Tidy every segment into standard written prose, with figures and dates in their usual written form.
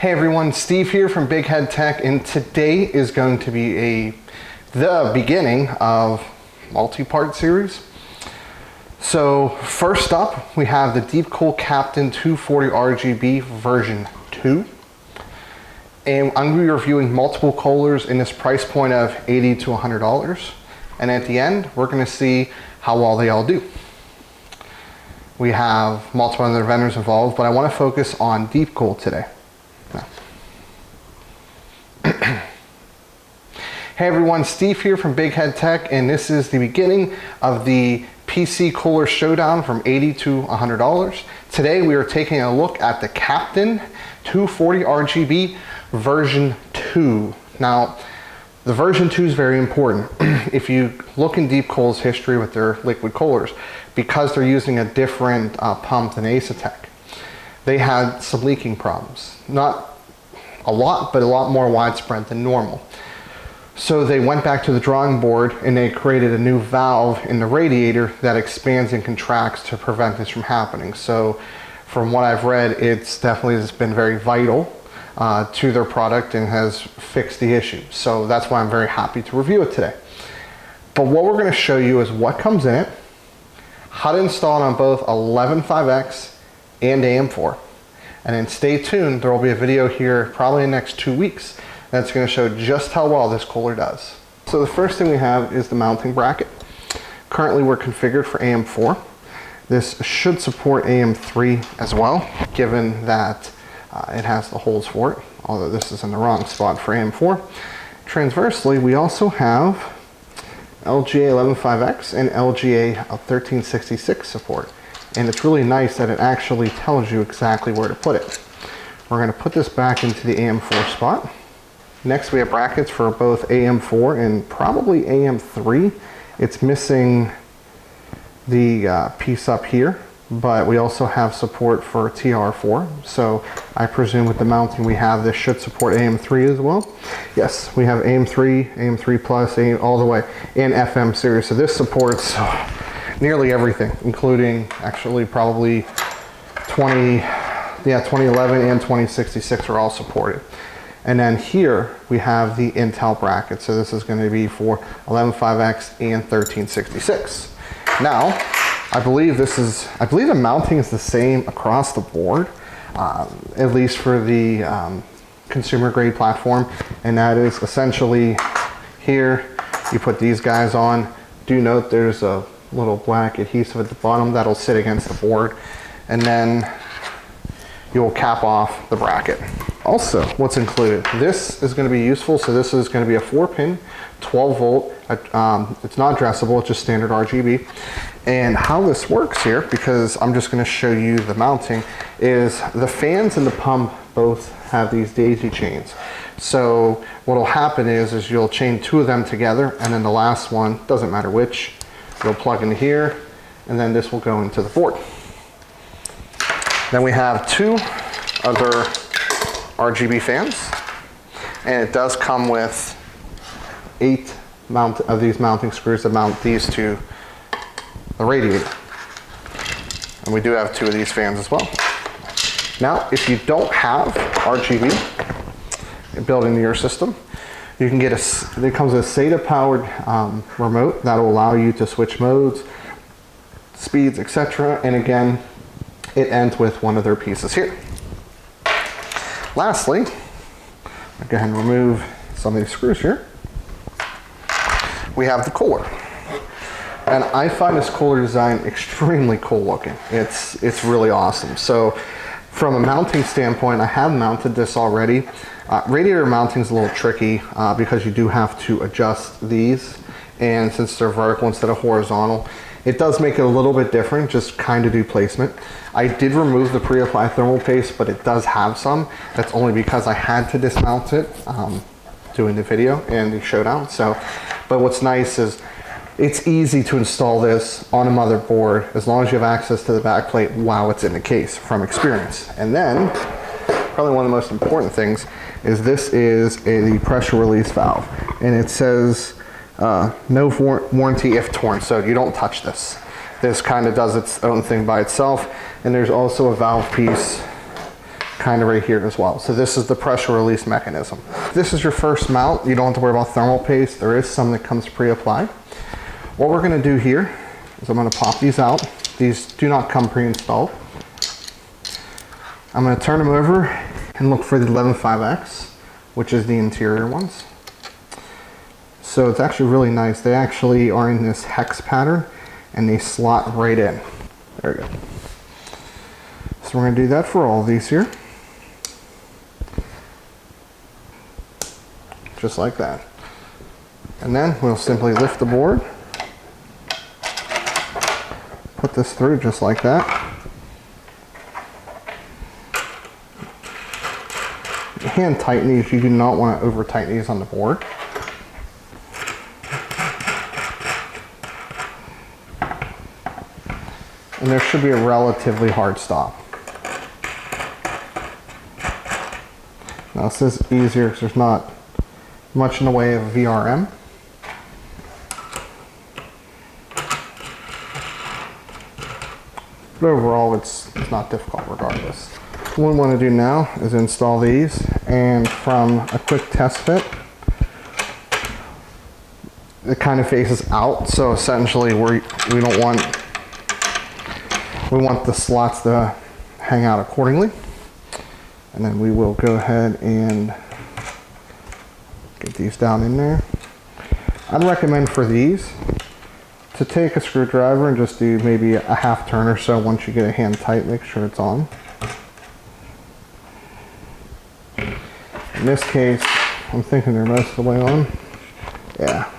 Hey everyone, Steve here from Big Head Tech, and today is going to be the beginning of multi-part series. So first up, we have the Deepcool Captain 240 RGB version 2. And I'm going to be reviewing multiple coolers in this price point of $80 to $100. And at the end, we're going to see how well they all do. We have multiple other vendors involved, but I want to focus on Deepcool today. Hey everyone, Steve here from Big Head Tech, and this is the beginning of the PC Cooler Showdown from $80 to $100. Today we are taking a look at the Captain 240 RGB version 2. Now, the version 2 is very important. If you look in Deepcool's history with their liquid coolers, because they're using a different pump than Asetek, they had some leaking problems. Not a lot, but a lot more widespread than normal. So they went back to the drawing board and they created a new valve in the radiator that expands and contracts to prevent this from happening. So from what I've read, it's definitely has been very vital to their product and has fixed the issue. So that's why I'm very happy to review it today. But what we're going to show you is what comes in it, how to install it on both 115x and AM4. And then stay tuned, there will be a video here probably in the next 2 weeks that's going to show just how well this cooler does. So the first thing we have is the mounting bracket. Currently we're configured for AM4. This should support AM3 as well, given that it has the holes for it, although this is in the wrong spot for AM4. Transversely, we also have LGA 115x and LGA 1366 support. And it's really nice that it actually tells you exactly where to put it. We're going to put this back into the AM4 spot. Next we have brackets for both AM4 and probably AM3. It's missing the piece up here, but we also have support for TR4. So I presume with the mounting we have, this should support AM3 as well. Yes, we have AM3, AM3 plus, all the way, and FM series. So this supports nearly everything, including actually probably 2011 and 2066 are all supported. And then here we have the Intel bracket. So this is going to be for 115x and 1366. Now, I believe the mounting is the same across the board, at least for the consumer grade platform. And that is essentially here, you put these guys on. Do note there's a little black adhesive at the bottom that'll sit against the board, and then you'll cap off the bracket. Also, what's included, this is going to be useful. So this is going to be a 4-pin 12 volt. It's not addressable, it's just standard RGB. And how this works here, because I'm just going to show you the mounting, is the fans and the pump both have these daisy chains. So what'll happen is you'll chain 2 of them together, and then the last one, doesn't matter which, you'll plug into here, and then this will go into the board. Then we have 2 other RGB fans, and it does come with 8 of these mounting screws that mount these to the radiator. And we do have 2 of these fans as well. Now, if you don't have RGB built into your system, you can get it comes with a SATA powered remote that will allow you to switch modes, speeds, etc. And again, it ends with one of their pieces here. Lastly, I'll go ahead and remove some of these screws here. We have the cooler. And I find this cooler design extremely cool looking. It's really awesome. So from a mounting standpoint, I have mounted this already. Radiator mounting is a little tricky because you do have to adjust these, and since they're vertical instead of horizontal, it does make it a little bit different, just kind of do placement. I did remove the pre-applied thermal paste, but it does have some. That's only because I had to dismount it doing the video and the showdown. So, but what's nice is it's easy to install this on a motherboard as long as you have access to the backplate while it's in the case, from experience. And then, probably one of the most important things is this is the pressure release valve, and it says no warranty if torn, so you don't touch this. This kind of does its own thing by itself, and there's also a valve piece kind of right here as well. So this is the pressure release mechanism. This is your first mount. You don't have to worry about thermal paste. There is some that comes pre-applied. What we're going to do here is I'm going to pop these out. These do not come pre-installed. I'm going to turn them over and look for the 115x, which is the interior ones. So it's actually really nice. They actually are in this hex pattern and they slot right in. There we go. So we're going to do that for all of these here. Just like that. And then we'll simply lift the board, put this through just like that. Hand tighten these. You do not want to over tighten these on the board. And there should be a relatively hard stop. Now this is easier because there's not much in the way of VRM. But overall it's not difficult regardless. What we want to do now is install these, and from a quick test fit, it kind of faces out, so essentially we want the slots to hang out accordingly. And then we will go ahead and get these down in there. I'd recommend for these to take a screwdriver and just do maybe a half turn or so. Once you get a hand tight, make sure it's on. In this case, I'm thinking they're most of the way on. Yeah.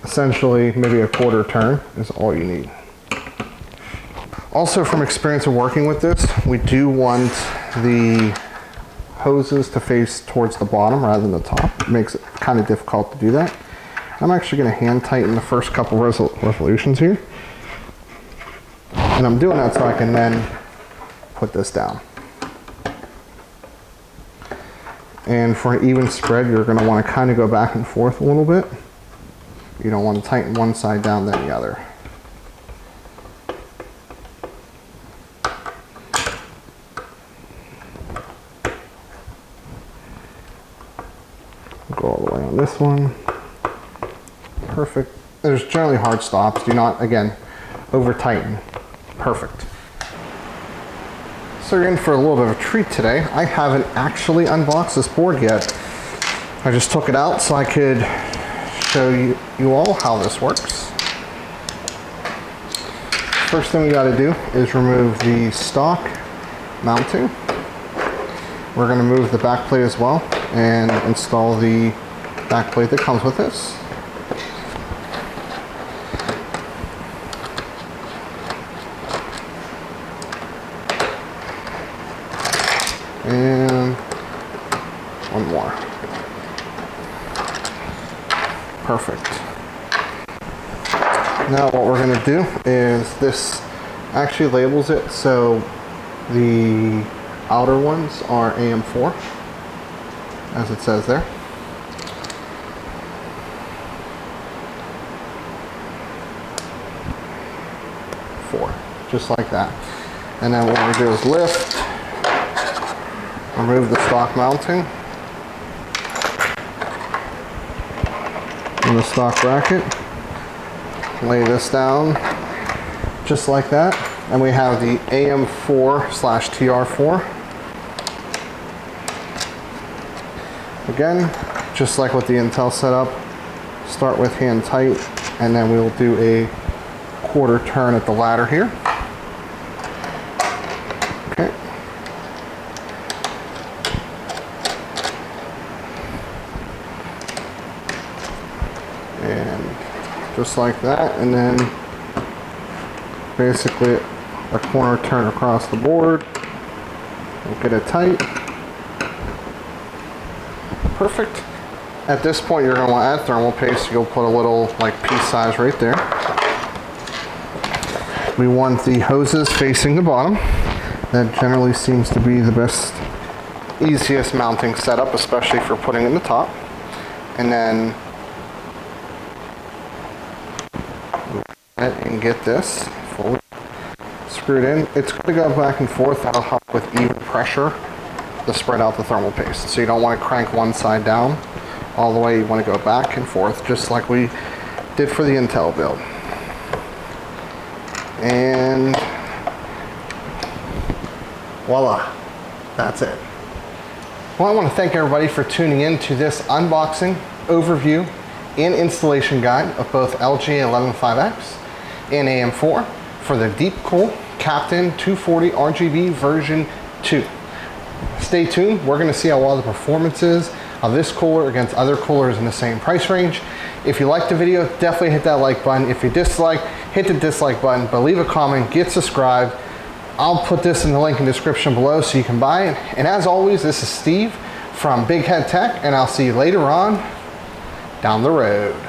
Essentially, maybe a quarter turn is all you need. Also, from experience of working with this, we do want the hoses to face towards the bottom rather than the top. It makes it kind of difficult to do that. I'm actually going to hand tighten the first couple revolutions here. And I'm doing that so I can then put this down. And for an even spread, you're going to want to kind of go back and forth a little bit. You don't want to tighten one side down then the other. Go all the way on this one. Perfect. There's generally hard stops. Do not, again, over tighten. Perfect. So you're in for a little bit of a treat today. I haven't actually unboxed this board yet. I just took it out so I could show you all how this works. First thing we got to do is remove the stock mounting. We're going to move the back plate as well and install the back plate that comes with this. And one more. Perfect. Now what we're going to do is this actually labels it so the outer ones are AM4, as it says there. Just like that. And then what we do is lift, remove the stock mounting and the stock bracket, lay this down just like that, and we have the AM4/TR4. Again, just like with the Intel setup, start with hand tight, and then we'll do a quarter turn at the ladder here. Okay. And just like that, and then basically a corner turn across the board. We'll get it tight. Perfect. At this point, you're going to want to add thermal paste. You'll put a little like piece size right there. We want the hoses facing the bottom. That generally seems to be the best, easiest mounting setup, especially for putting in the top. And then and get this fully screwed in. It's going to go back and forth. That'll help with even pressure to spread out the thermal paste. So you don't want to crank one side down all the way. You want to go back and forth, just like we did for the Intel build. And voila, that's it. Well, I want to thank everybody for tuning in to this unboxing, overview, and installation guide of both LGA 115x and AM4 for the Deepcool Captain 240 RGB version 2. Stay tuned. We're going to see how well the performance is of this cooler against other coolers in the same price range. If you liked the video, definitely hit that like button. If you dislike, hit the dislike button, but leave a comment, get subscribed. I'll put this in the link in the description below so you can buy it. And as always, this is Steve from Big Head Tech, and I'll see you later on down the road.